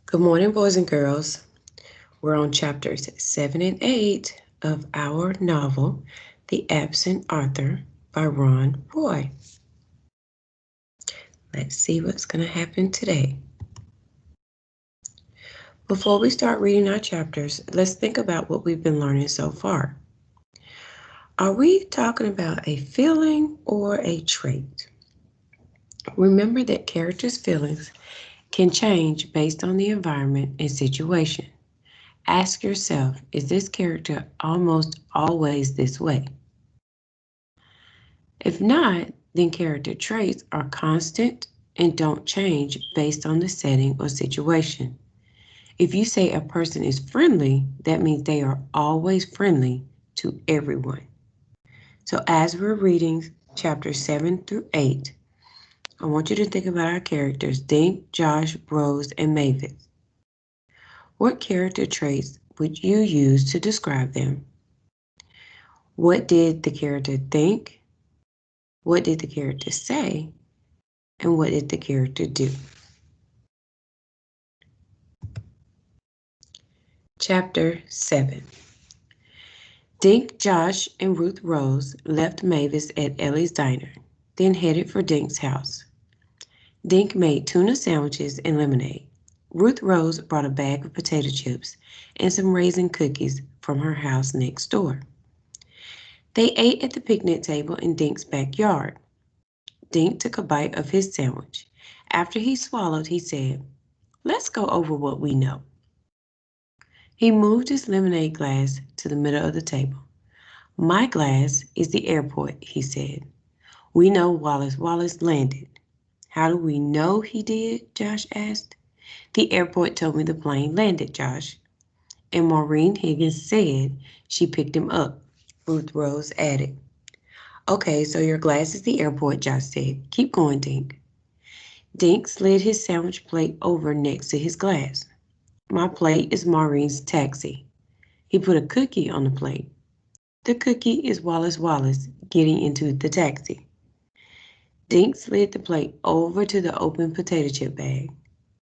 Good morning, boys and girls. We're on chapters 7 and 8 of our novel, The Absent Author by Ron Roy. Let's see what's going to happen today. Before we start reading our chapters, let's think about what we've been learning so far. Are we talking about a feeling or a trait? Remember that characters' feelings can change based on the environment and situation. Ask yourself, is this character almost always this way? If not, then character traits are constant and don't change based on the setting or situation. If you say a person is friendly, that means they are always friendly to everyone. So as we're reading chapters 7 through 8, I want you to think about our characters, Dink, Josh, Rose, and Mavis. What character traits would you use to describe them? What did the character think? What did the character say? And what did the character do? Chapter 7. Dink, Josh, and Ruth Rose left Mavis at Ellie's diner, then headed for Dink's house. Dink made tuna sandwiches and lemonade. Ruth Rose brought a bag of potato chips and some raisin cookies from her house next door. They ate at the picnic table in Dink's backyard. Dink took a bite of his sandwich. After he swallowed, he said, "Let's go over what we know." He moved his lemonade glass to the middle of the table. "My glass is the airport," he said. "We know Wallace Wallace landed." "How do we know he did?" Josh asked. "The airport told me the plane landed, Josh." "And Maureen Higgins said she picked him up," Ruth Rose added. "Okay, so your glass is the airport," Josh said. "Keep going, Dink." Dink slid his sandwich plate over next to his glass. "My plate is Maureen's taxi." He put a cookie on the plate. "The cookie is Wallace Wallace getting into the taxi." Dink slid the plate over to the open potato chip bag.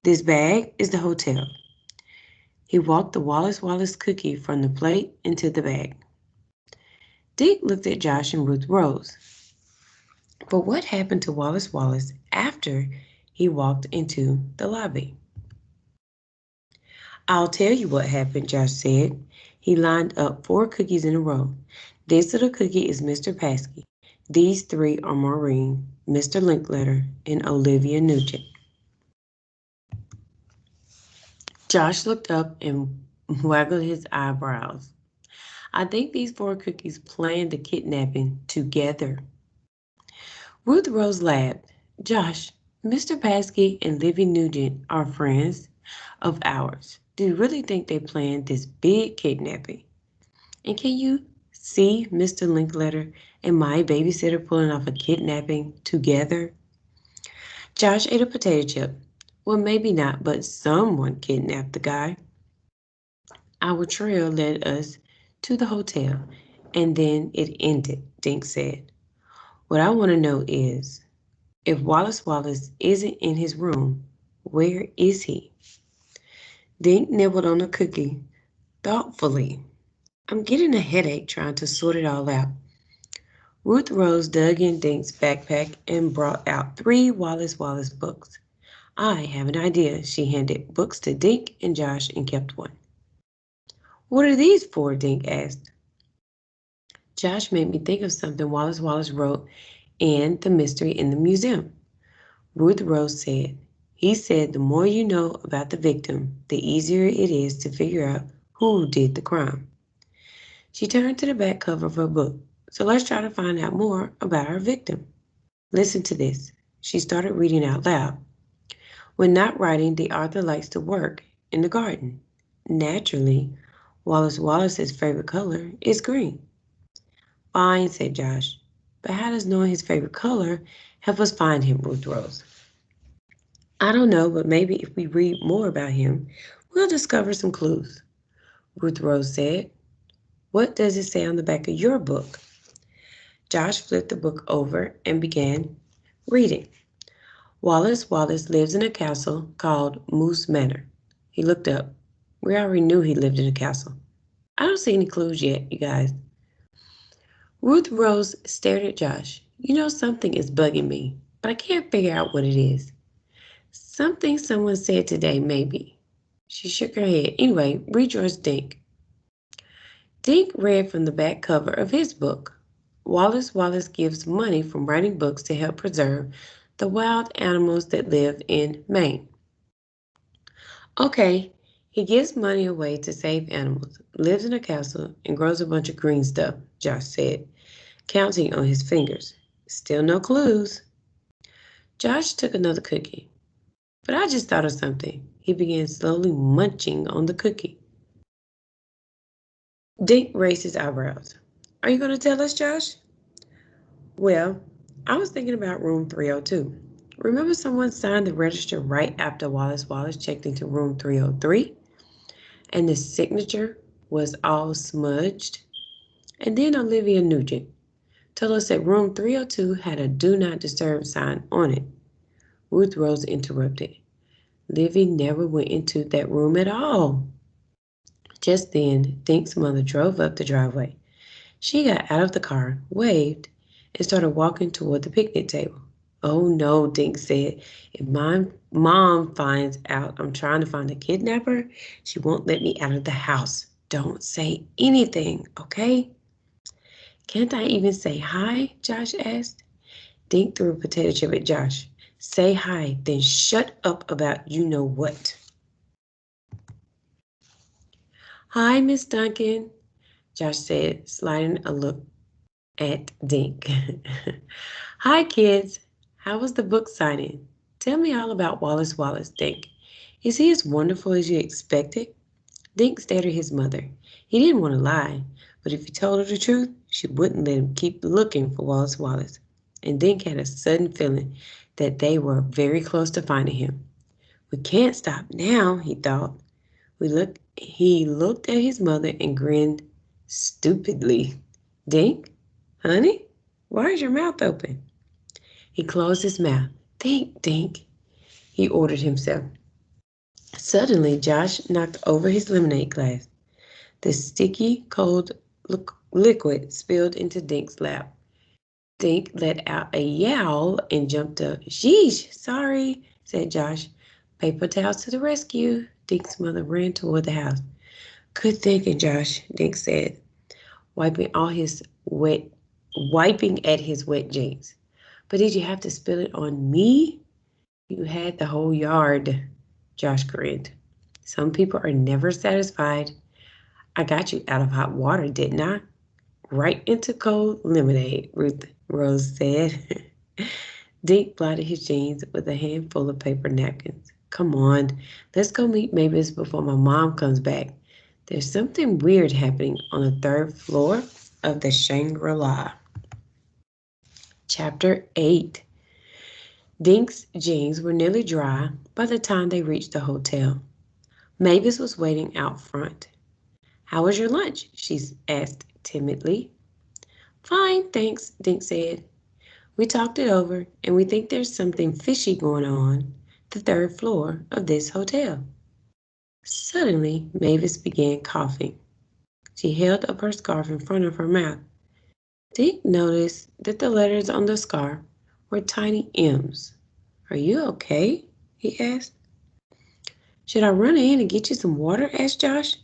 "This bag is the hotel." He walked the Wallace Wallace cookie from the plate into the bag. Dink looked at Josh and Ruth Rose. But what happened to Wallace Wallace after he walked into the lobby? "I'll tell you what happened," Josh said. He lined up 4 cookies in a row. "This little cookie is Mr. Paskey. These 3 are Maureen, Mr. Linkletter, and Olivia Nugent." Josh looked up and waggled his eyebrows. "I think these 4 cookies planned the kidnapping together." Ruth Rose laughed. "Josh, Mr. Paskey and Livy Nugent are friends of ours. Do you really think they planned this big kidnapping? And can you see Mr. Linkletter and my babysitter pulling off a kidnapping together?" Josh ate a potato chip. "Well, maybe not, but someone kidnapped the guy." "Our trail led us to the hotel, and then it ended," Dink said. "What I want to know is, if Wallace Wallace isn't in his room, where is he?" Dink nibbled on a cookie thoughtfully. "I'm getting a headache trying to sort it all out." Ruth Rose dug in Dink's backpack and brought out 3 Wallace Wallace books. "I have an idea." She handed books to Dink and Josh and kept one. "What are these for?" Dink asked. "Josh made me think of something Wallace Wallace wrote in The Mystery in the Museum." Ruth Rose said, "He said the more you know about the victim, the easier it is to figure out who did the crime." She turned to the back cover of her book. "So let's try to find out more about our victim. Listen to this." She started reading out loud. "When not writing, the author likes to work in the garden. Naturally, Wallace Wallace's favorite color is green." "Fine," said Josh. "But how does knowing his favorite color help us find him?" Ruth Rose. "I don't know, but maybe if we read more about him, we'll discover some clues," Ruth Rose said. "What does it say on the back of your book?" Josh flipped the book over and began reading. "Wallace Wallace lives in a castle called Moose Manor. He looked up. We already knew he lived in a castle. I don't see any clues yet, you guys. Ruth Rose stared at Josh. You know, something is bugging me, but I can't figure out what it is. Something someone said today, maybe. She shook her head. Anyway, read yours, Dink. Dink read from the back cover of his book. Wallace Wallace gives money from writing books to help preserve the wild animals that live in Maine. Okay, he gives money away to save animals, lives in a castle, and grows a bunch of green stuff, Josh said, counting on his fingers. Still no clues. Josh took another cookie. But I just thought of something. He began slowly munching on the cookie. Dink raised his eyebrows. Are you going to tell us, Josh? Well, I was thinking about room 302. Remember someone signed the register right after Wallace Wallace checked into room 303? And the signature was all smudged? And then Olivia Nugent told us that room 302 had a do not disturb sign on it. Ruth Rose interrupted. Livy never went into that room at all. Just then, Dink's mother drove up the driveway. She got out of the car, waved, and started walking toward the picnic table. Oh no, Dink said. If my mom finds out I'm trying to find a kidnapper, she won't let me out of the house. Don't say anything, okay? Can't I even say hi? Josh asked. Dink threw a potato chip at Josh. Say hi, then shut up about you know what. Hi, Miss Duncan, Josh said, sliding a look at Dink. Hi, kids. How was the book signing? Tell me all about Wallace Wallace, Dink. Is he as wonderful as you expected? Dink stared at his mother. He didn't want to lie, but if he told her the truth, she wouldn't let him keep looking for Wallace Wallace. And Dink had a sudden feeling that they were very close to finding him. We can't stop now, he thought. He looked at his mother and grinned stupidly. Dink, honey, why is your mouth open? He closed his mouth. Think, Dink, he ordered himself. Suddenly, Josh knocked over his lemonade glass. The sticky, cold liquid spilled into Dink's lap. Dink let out a yowl and jumped up. Sheesh, sorry, said Josh. Paper towels to the rescue. Dink's mother ran toward the house. Good thinking, Josh, Dink said, wiping all his wet wiping at his wet jeans. But did you have to spill it on me? You had the whole yard, Josh grinned. Some people are never satisfied. I got you out of hot water, didn't I? Right into cold lemonade, Ruth Rose said. Dink blotted his jeans with a handful of paper napkins. Come on, let's go meet Mavis before my mom comes back. There's something weird happening on the third floor of the Shangri-La. Chapter 8. Dink's jeans were nearly dry by the time they reached the hotel. Mavis was waiting out front. How was your lunch? She asked timidly. Fine, thanks, Dink said. We talked it over, and we think there's something fishy going on the third floor of this hotel. Suddenly, Mavis began coughing. She held up her scarf in front of her mouth. Dink noticed that the letters on the scarf were tiny M's. Are you okay? He asked. Should I run in and get you some water? Asked Josh.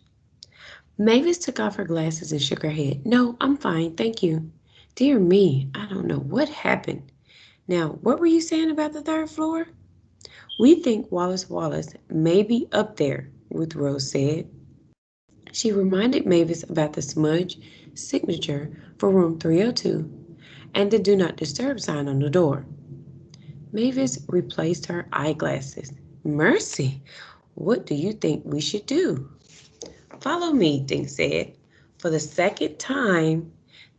Mavis took off her glasses and shook her head. No, I'm fine, thank you. Dear me, I don't know what happened. Now, what were you saying about the third floor? We think Wallace Wallace may be up there, Ruth Rose said. She reminded Mavis about the smudge signature for room 302 and the do not disturb sign on the door. Mavis replaced her eyeglasses. Mercy, what do you think we should do? Follow me, Dink said. For the second time,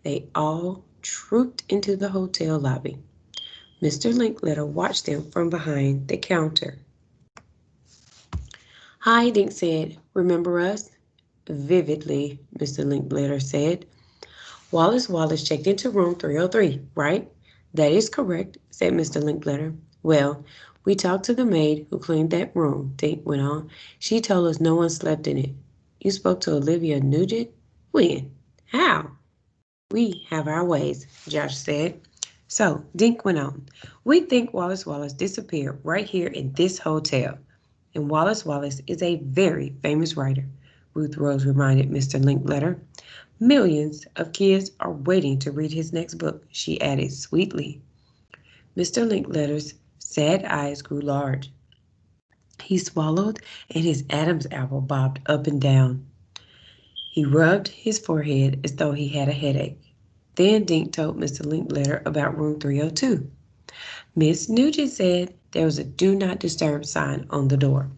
they all trooped into the hotel lobby. Mr. Linkletter watched them from behind the counter. Hi, Dink said. Remember us? Vividly, Mr. Linkletter said. Wallace Wallace checked into room 303, right? That is correct, said Mr. Linkletter. Well, We talked to the maid who cleaned that room, Dink went on. She told us no one slept in it. You spoke to Olivia Nugent? When? How? We have our ways, Josh said. So, Dink went on. We think Wallace Wallace disappeared right here in this hotel. And Wallace Wallace is a very famous writer, Ruth Rose reminded Mr. Linkletter. Millions of kids are waiting to read his next book, she added sweetly. Mr. Linkletter's sad eyes grew large. He swallowed, and his Adam's apple bobbed up and down. He rubbed his forehead as though he had a headache. Then Dink told Mr. Linkletter about room 302. Miss Nugent said there was a do not disturb sign on the door.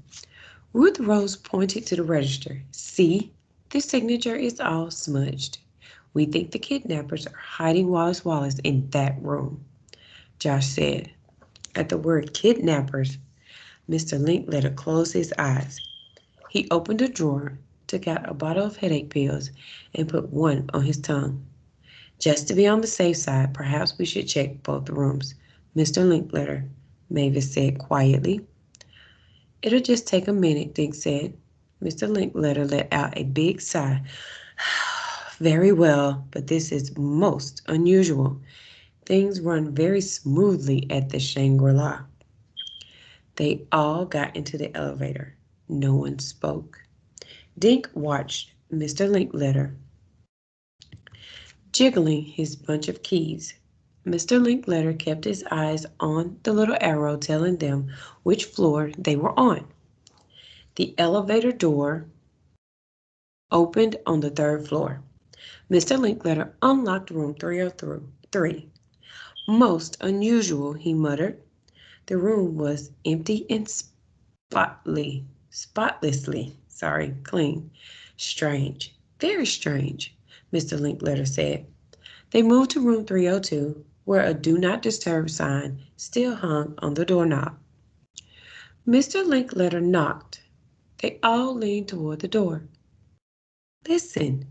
Ruth Rose pointed to the register. See, the signature is all smudged. We think the kidnappers are hiding Wallace Wallace in that room, Josh said. At the word kidnappers, Mr. Linkletter closed his eyes. He opened a drawer, took out a bottle of headache pills, and put one on his tongue. Just to be on the safe side, perhaps we should check both rooms, Mr. Linkletter, Mavis said quietly. It'll just take a minute, Dink said. Mr. Linkletter let out a big sigh. Very well, but this is most unusual. Things run very smoothly at the Shangri-La. They all got into the elevator. No one spoke. Dink watched Mr. Linkletter jiggling his bunch of keys. Mr. Linkletter kept his eyes on the little arrow telling them which floor they were on. The elevator door opened on the third floor. Mr. Linkletter unlocked room 303. Most unusual, he muttered. The room was empty and spotlessly clean. Strange, very strange, Mr. Linkletter said. They moved to room 302, where a do not disturb sign still hung on the doorknob. Mr. Linkletter knocked. They all leaned toward the door. Listen,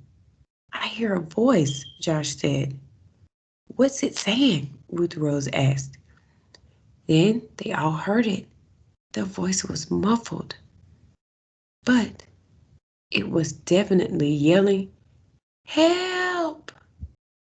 I hear a voice, Josh said. What's it saying? Ruth Rose asked. Then they all heard it. The voice was muffled, but it was definitely yelling, Help!